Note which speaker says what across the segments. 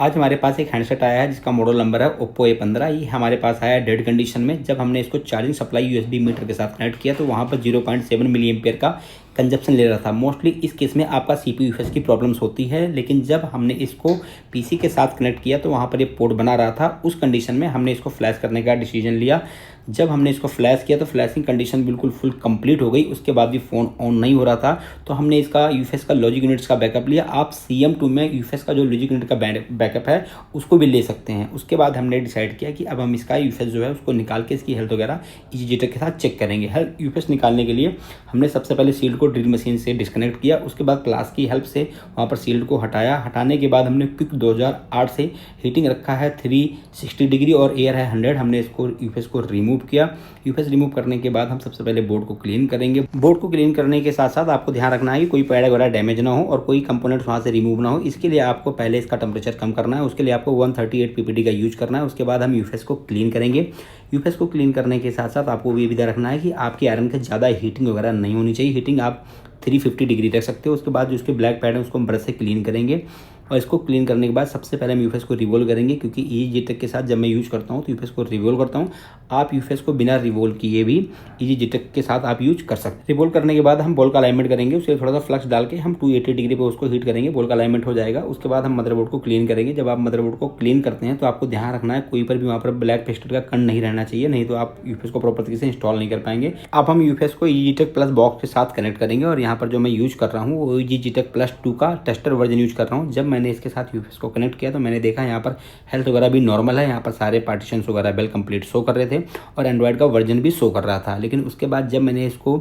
Speaker 1: आज हमारे पास एक हैंडसेट आया है जिसका मॉडल नंबर है ओप्पो A15। ये हमारे पास आया है डेड कंडीशन में। जब हमने इसको चार्जिंग सप्लाई यूएसबी मीटर के साथ कनेक्ट किया तो वहाँ पर 0.7 मिली एम्पियर का कंजप्शन ले रहा था। मोस्टली इस केस में आपका CPU यूएफएस की प्रॉब्लम्स होती है, लेकिन जब हमने इसको PC के साथ कनेक्ट किया तो वहाँ पर ये पोर्ट बना रहा था। उस कंडीशन में हमने इसको फ्लैश करने का डिसीजन लिया। जब हमने इसको फ्लैश किया तो फ्लैशिंग कंडीशन बिल्कुल फुल कंप्लीट हो गई। उसके बाद भी फ़ोन ऑन नहीं हो रहा था, तो हमने इसका यूएफएस का लॉजिक यूनिट्स का बैकअप लिया। आप CM2 में यूएफएस का जो लॉजिक यूनिट का बैकअप है उसको भी ले सकते हैं। उसके बाद हमने डिसाइड किया कि अब हम इसका यूएफएस जो है उसको निकाल के इसकी हेल्थ वगैरह EasyJet के साथ चेक करेंगे। हेल्थ यूएफएस निकालने के लिए हमने सबसे पहले शील्ड को ड्रिल मशीन से डिस्कनेक्ट किया। उसके बाद क्लास की हेल्प से वहाँ पर शील्ड को हटाया। हटाने के बाद हमने क्विक 2008 से हीटिंग रखा है 360 डिग्री और एयर है 100। हमने इसको यूएफएस को रिमूव किया। यूएफएस रिमूव करने के बाद हम सबसे पहले बोर्ड को क्लीन करेंगे। बोर्ड को क्लीन करने के साथ साथ आपको ध्यान रखना है कि कोई पैड वगैरह डैमेज ना हो और कोई कंपोनेंट्स वहाँ से रिमूव ना हो। इसके लिए आपको पहले इसका टेम्परेचर कम करना है। उसके लिए आपको 138 PPD का यूज करना है। उसके बाद हम यूएफएस को क्लीन करेंगे। यूएफएस को क्लीन करने के साथ साथ आपको ये भी ध्यान रखना है कि आपके आयरन के ज़्यादा हीटिंग वगैरह नहीं होनी चाहिए। हीटिंग आप 350 डिग्री रख सकते हो। उसके बाद जो उसके ब्लैक पैड है उसको हम ब्रश से क्लीन करेंगे। और इसको क्लीन करने के बाद सबसे पहले हम यूएफएस को रिवोल्व करेंगे, क्योंकि EasyJet के साथ जब मैं यूज़ करता हूँ तो यूएफएस को रिवोल्व करता हूँ। आप यूएफएस को बिना रिवोल्व किए भी EasyJet के साथ आप यूज कर सकते हैं। रिवोल्व करने के बाद हम बॉल का अलाइनमेंट करेंगे। उसके थोड़ा सा फ्लक्स डाल के हम 280 डिग्री पे उसको हीट करेंगे। बॉल का अलाइनमेंट हो जाएगा। उसके बाद हम मदरबोर्ड को क्लीन करेंगे। जब आप मदरबोर्ड को क्लीन करते हैं तो आपको ध्यान रखना है कोई पर भी वहाँ पर ब्लैक पेस्टर का कण नहीं रहना चाहिए, नहीं तो आप यूएफएस को प्रॉपर तरीके से इंस्टॉल नहीं कर पाएंगे। अब हम यूएफएस को EasyJet प्लस बॉक्स के साथ कनेक्ट करेंगे और यहाँ पर जो मैं यूज कर रहा हूँ वो EasyJet प्लस 2 का टेस्टर वर्जन यूज कर रहा हूँ। जब मैंने इसके साथ यूएफएस को कनेक्ट किया तो मैंने देखा यहाँ पर हेल्थ वगैरह भी नॉर्मल है। यहाँ पर सारे पार्टीशंस वगैरह वेल कंप्लीट शो कर रहे थे और एंड्रॉइड का वर्जन भी शो कर रहा था। लेकिन उसके बाद जब मैंने इसको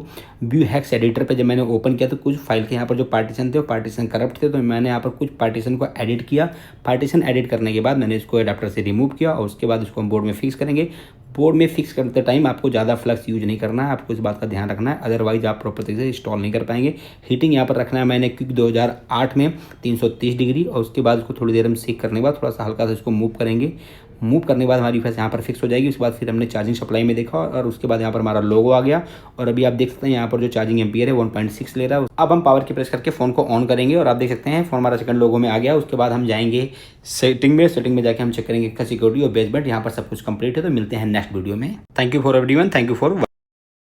Speaker 1: Vuex एडिटर पे जब मैंने ओपन किया तो कुछ फाइल के यहाँ पर जो पार्टीशन थे वो पार्टीशन करप्ट थे, तो मैंने यहाँ पर कुछ पार्टीशन को एडिट किया। पार्टीशन एडिट करने के बाद मैंने इसको अडेप्टर से रिमूव किया और उसके बाद इसको हम बोर्ड में फिक्स करेंगे। बोर्ड में फिक्स करते टाइम आपको ज़्यादा फ्लक्स यूज नहीं करना है, आपको इस बात का ध्यान रखना है, अदरवाइज आप प्रॉपर तरीके से इंस्टॉल नहीं कर पाएंगे। हीटिंग यहाँ पर रखना है मैंने क्विक 2008 में 330 डिग्री और उसके बाद उसको थोड़ी देर हम सीख करने के बाद थोड़ा सा हल्का सा इसको मूव करेंगे। मूव करने के बाद हमारी यूएफएस यहाँ पर फिक्स हो जाएगी। उसके बाद फिर हमने चार्जिंग सप्लाई में देखा और उसके बाद यहाँ पर हमारा लोगो आ गया और अभी आप देख सकते हैं यहाँ पर जो चार्जिंग एम्पियर है 1.6 ले रहा है। अब हम पावर की प्रेस करके फ़ोन को ऑन करेंगे और आप देख सकते हैं फ़ोन हमारा सेकंड लोगो में आ गया। उसके बाद हम जाएंगे सेटिंग में जाके हम चेक करेंगे इसका सिक्योरिटी और बेसबैंड। यहाँ पर सब कुछ कंप्लीट है। तो मिलते हैं नेक्स्ट वीडियो में। Thank you for everyone. Thank you for